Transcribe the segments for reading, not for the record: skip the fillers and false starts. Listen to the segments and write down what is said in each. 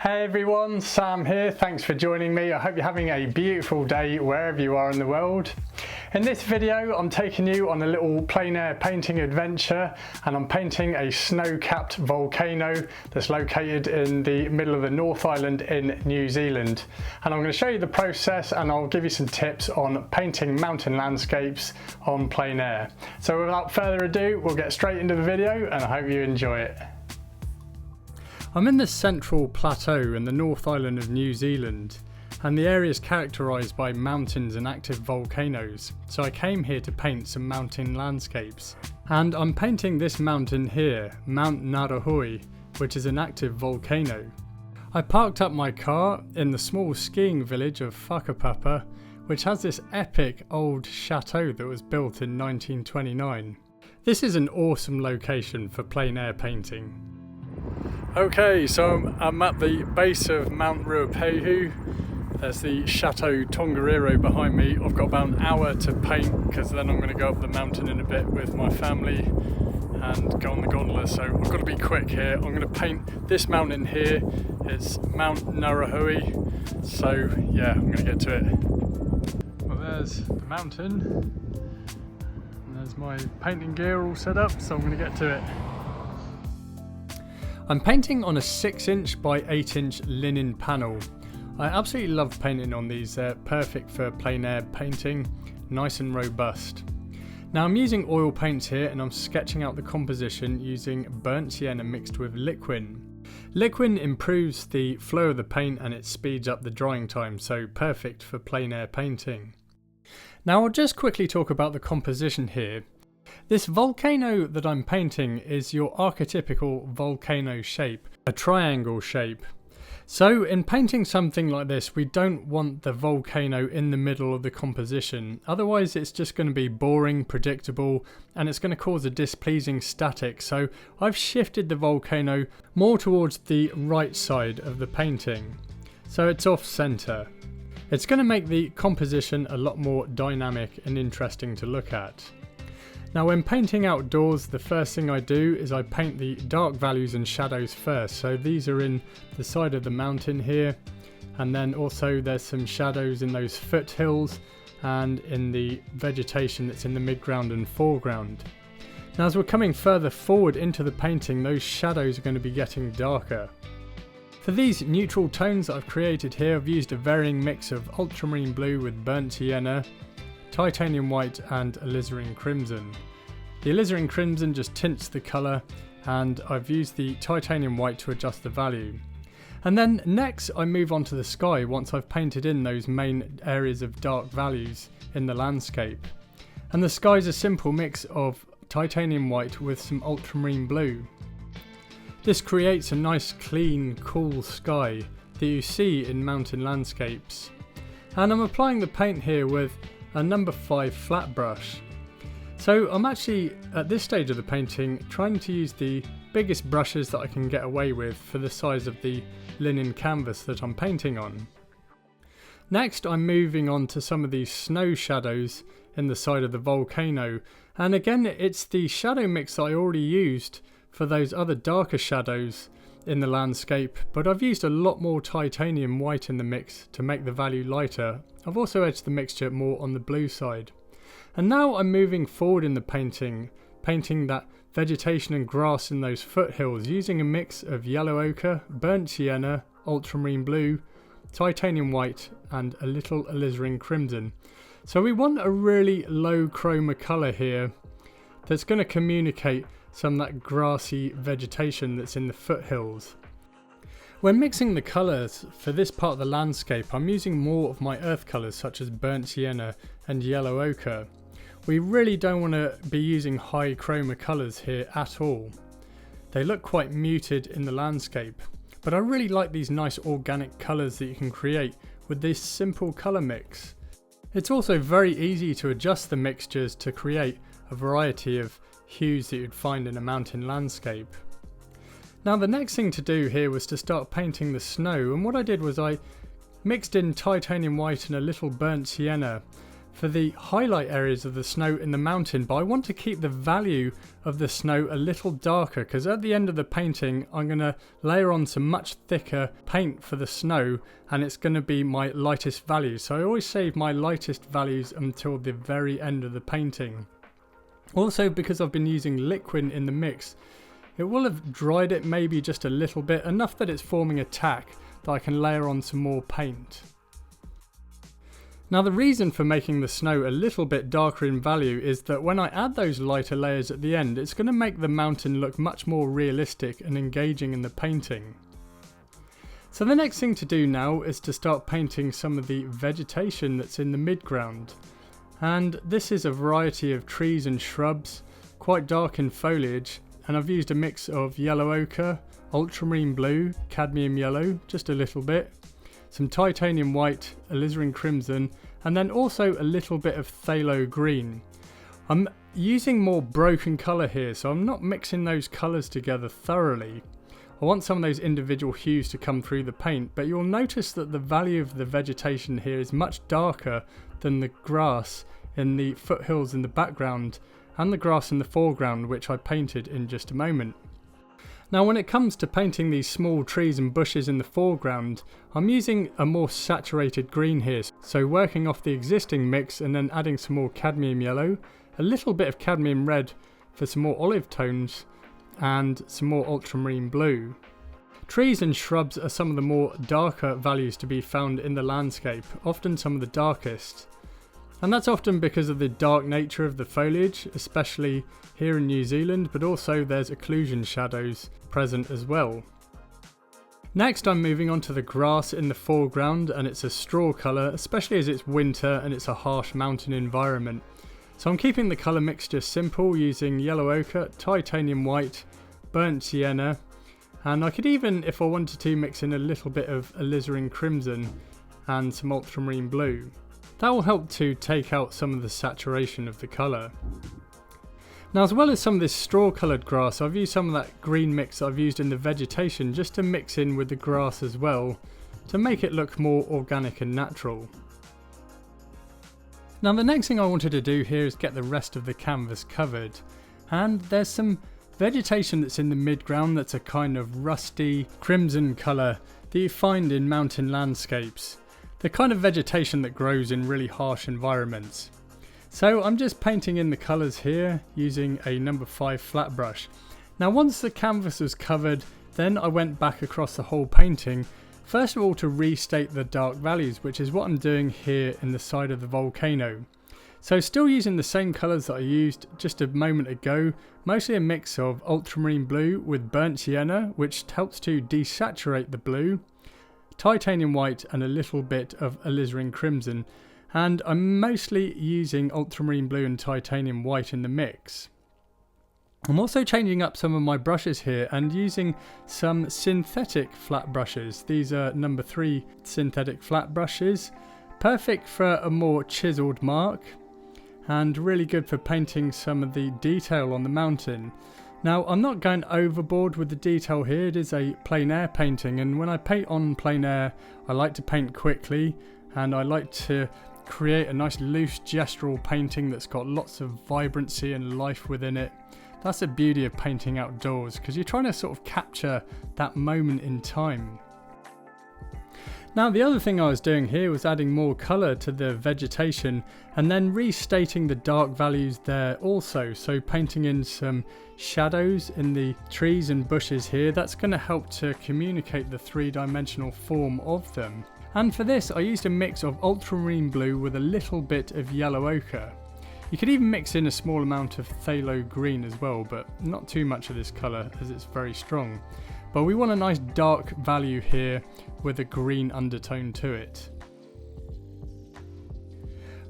Hey everyone, Sam here. Thanks for joining me. I hope you're having a beautiful day wherever you are in the world. In this video, I'm taking you on a little plein air painting adventure, and I'm painting a snow-capped volcano that's located in the middle of the North Island in New Zealand. And I'm going to show you the process, and I'll give you some tips on painting mountain landscapes on plein air. So without further ado, we'll get straight into the video, and I hope you enjoy it. I'm in the central plateau in the North Island of New Zealand, and the area is characterised by mountains and active volcanoes, so I came here to paint some mountain landscapes. And I'm painting this mountain here, Mount Ngauruhoe, which is an active volcano. I parked up my car in the small skiing village of Whakapapa, which has this epic old chateau that was built in 1929. This is an awesome location for plein air painting. Okay, so I'm at the base of Mount Ngauruhoe. There's the Chateau Tongariro behind me. I've got about an hour to paint because then I'm going to go up the mountain in a bit with my family and go on the gondola, so I've got to be quick here. I'm going to paint this mountain here. It's Mount Ngauruhoe, so yeah, I'm going to get to it. Well, there's the mountain, and there's my painting gear all set up, so I'm going to get to it. I'm painting on a 6" by 8" linen panel. I absolutely love painting on these, they're perfect for plein air painting, nice and robust. Now I'm using oil paints here, and I'm sketching out the composition using burnt sienna mixed with liquin. Liquin improves the flow of the paint and it speeds up the drying time, so perfect for plein air painting. Now I'll just quickly talk about the composition here. This volcano that I'm painting is your archetypical volcano shape, a triangle shape. So in painting something like this, we don't want the volcano in the middle of the composition, otherwise it's just going to be boring, predictable, and it's going to cause a displeasing static. So I've shifted the volcano more towards the right side of the painting, so it's off center. It's going to make the composition a lot more dynamic and interesting to look at. Now when painting outdoors, the first thing I do is I paint the dark values and shadows first. So these are in the side of the mountain here, and then also there's some shadows in those foothills and in the vegetation that's in the midground and foreground. Now as we're coming further forward into the painting, those shadows are going to be getting darker. For these neutral tones that I've created here, I've used a varying mix of ultramarine blue with burnt sienna, titanium white and alizarin crimson. The alizarin crimson just tints the colour, and I've used the titanium white to adjust the value. And then next I move on to the sky once I've painted in those main areas of dark values in the landscape. And the sky is a simple mix of titanium white with some ultramarine blue. This creates a nice clean, cool sky that you see in mountain landscapes. And I'm applying the paint here with a number 5 flat brush. So I'm actually at this stage of the painting trying to use the biggest brushes that I can get away with for the size of the linen canvas that I'm painting on. Next I'm moving on to some of these snow shadows in the side of the volcano, and again it's the shadow mix that I already used for those other darker shadows in the landscape, but I've used a lot more titanium white in the mix to make the value lighter. I've also edged the mixture more on the blue side. And now I'm moving forward in the painting that vegetation and grass in those foothills using a mix of yellow ochre, burnt sienna, ultramarine blue, titanium white and a little alizarin crimson. So we want a really low chroma colour here that's going to communicate some of that grassy vegetation that's in the foothills. When mixing the colours for this part of the landscape, I'm using more of my earth colours such as burnt sienna and yellow ochre. We really don't want to be using high chroma colours here at all. They look quite muted in the landscape, but I really like these nice organic colours that you can create with this simple colour mix. It's also very easy to adjust the mixtures to create a variety of hues that you'd find in a mountain landscape. Now the next thing to do here was to start painting the snow, and what I did was I mixed in titanium white and a little burnt sienna for the highlight areas of the snow in the mountain, but I want to keep the value of the snow a little darker, because at the end of the painting I'm going to layer on some much thicker paint for the snow, and it's going to be my lightest value. So I always save my lightest values until the very end of the painting. Also, because I've been using liquid in the mix, it will have dried it maybe just a little bit, enough that it's forming a tack that I can layer on some more paint. Now, the reason for making the snow a little bit darker in value is that when I add those lighter layers at the end, it's going to make the mountain look much more realistic and engaging in the painting. So the next thing to do now is to start painting some of the vegetation that's in the midground. And this is a variety of trees and shrubs, quite dark in foliage, and I've used a mix of yellow ochre, ultramarine blue, cadmium yellow, just a little bit, some titanium white, alizarin crimson, and then also a little bit of phthalo green. I'm using more broken colour here, so I'm not mixing those colours together thoroughly. I want some of those individual hues to come through the paint, but you'll notice that the value of the vegetation here is much darker than the grass in the foothills in the background and the grass in the foreground, which I painted in just a moment. Now, when it comes to painting these small trees and bushes in the foreground, I'm using a more saturated green here, so working off the existing mix and then adding some more cadmium yellow, a little bit of cadmium red for some more olive tones, and some more ultramarine blue. Trees and shrubs are some of the more darker values to be found in the landscape, often some of the darkest. And that's often because of the dark nature of the foliage, especially here in New Zealand, but also there's occlusion shadows present as well. Next, I'm moving on to the grass in the foreground, and it's a straw colour, especially as it's winter and it's a harsh mountain environment. So I'm keeping the colour mixture simple, using yellow ochre, titanium white, burnt sienna, and I could even, if I wanted to, mix in a little bit of alizarin crimson and some ultramarine blue. That will help to take out some of the saturation of the colour. Now, as well as some of this straw coloured grass, I've used some of that green mix that I've used in the vegetation just to mix in with the grass as well, to make it look more organic and natural. Now, the next thing I wanted to do here is get the rest of the canvas covered, and there's some vegetation that's in the midground that's a kind of rusty crimson colour that you find in mountain landscapes. The kind of vegetation that grows in really harsh environments. So I'm just painting in the colours here using a number 5 flat brush. Now, once the canvas was covered, then I went back across the whole painting, first of all to restate the dark values, which is what I'm doing here in the side of the volcano. So still using the same colours that I used just a moment ago, mostly a mix of ultramarine blue with burnt sienna, which helps to desaturate the blue, titanium white, and a little bit of alizarin crimson, and I'm mostly using ultramarine blue and titanium white in the mix. I'm also changing up some of my brushes here and using some synthetic flat brushes. These are number 3 synthetic flat brushes, perfect for a more chiseled mark and really good for painting some of the detail on the mountain. Now, I'm not going overboard with the detail here. It is a plein air painting, and when I paint on plein air, I like to paint quickly, and I like to create a nice loose gestural painting that's got lots of vibrancy and life within it. That's the beauty of painting outdoors, because you're trying to sort of capture that moment in time. Now, the other thing I was doing here was adding more colour to the vegetation and then restating the dark values there also. So painting in some shadows in the trees and bushes here, that's going to help to communicate the 3-dimensional form of them. And for this, I used a mix of ultramarine blue with a little bit of yellow ochre. You could even mix in a small amount of phthalo green as well, but not too much of this colour as it's very strong. But we want a nice dark value here with a green undertone to it.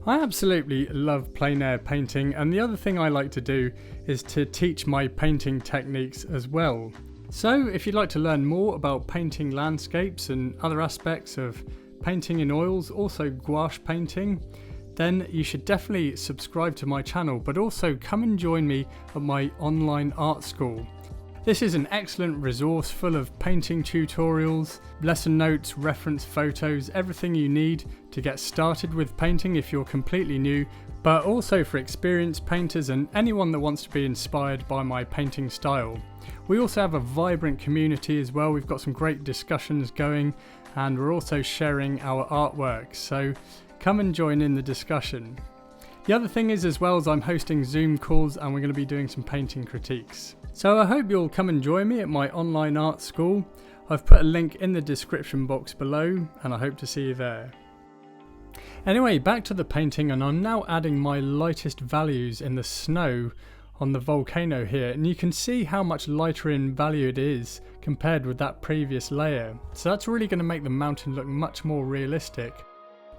I absolutely love plein air painting, and the other thing I like to do is to teach my painting techniques as well. So if you'd like to learn more about painting landscapes and other aspects of painting in oils, also gouache painting, then you should definitely subscribe to my channel, but also come and join me at my online art school. This is an excellent resource full of painting tutorials, lesson notes, reference photos, everything you need to get started with painting if you're completely new, but also for experienced painters and anyone that wants to be inspired by my painting style. We also have a vibrant community as well. We've got some great discussions going, and we're also sharing our artwork, so come and join in the discussion. The other thing is, as well, as I'm hosting Zoom calls and we're going to be doing some painting critiques. So I hope you'll come and join me at my online art school. I've put a link in the description box below and I hope to see you there. Anyway, back to the painting, and I'm now adding my lightest values in the snow on the volcano here, and you can see how much lighter in value it is compared with that previous layer. So that's really going to make the mountain look much more realistic.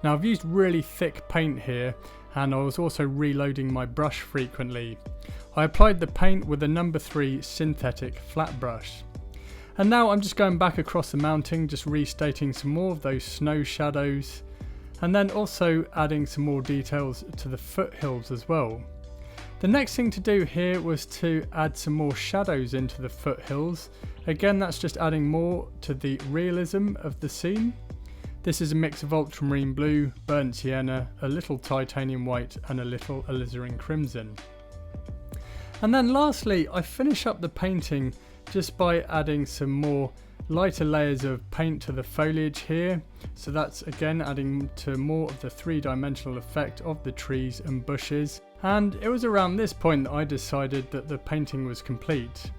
Now I've used really thick paint here, and I was also reloading my brush frequently. I applied the paint with a number 3 synthetic flat brush. And now I'm just going back across the mountain, just restating some more of those snow shadows, and then also adding some more details to the foothills as well. The next thing to do here was to add some more shadows into the foothills. Again, that's just adding more to the realism of the scene. This is a mix of ultramarine blue, burnt sienna, a little titanium white and a little alizarin crimson. And then lastly, I finish up the painting just by adding some more lighter layers of paint to the foliage here. So that's again adding to more of the 3-dimensional effect of the trees and bushes. And it was around this point that I decided that the painting was complete.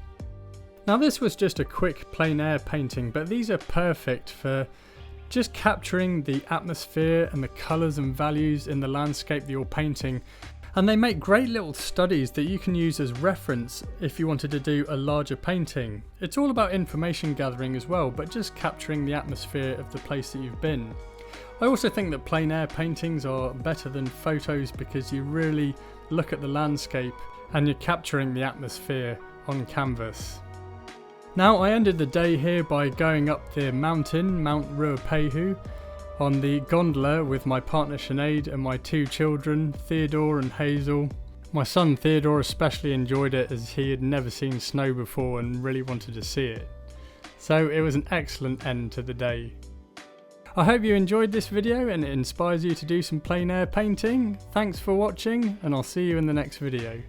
Now this was just a quick plein air painting, but these are perfect for just capturing the atmosphere and the colours and values in the landscape that you're painting. And they make great little studies that you can use as reference if you wanted to do a larger painting. It's all about information gathering as well, but just capturing the atmosphere of the place that you've been. I also think that plein air paintings are better than photos because you really look at the landscape and you're capturing the atmosphere on canvas. Now I ended the day here by going up the mountain, Mount Ngauruhoe, on the gondola with my partner Sinead and my 2 children, Theodore and Hazel. My son Theodore especially enjoyed it as he had never seen snow before and really wanted to see it. So it was an excellent end to the day. I hope you enjoyed this video and it inspires you to do some plein air painting. Thanks for watching, and I'll see you in the next video.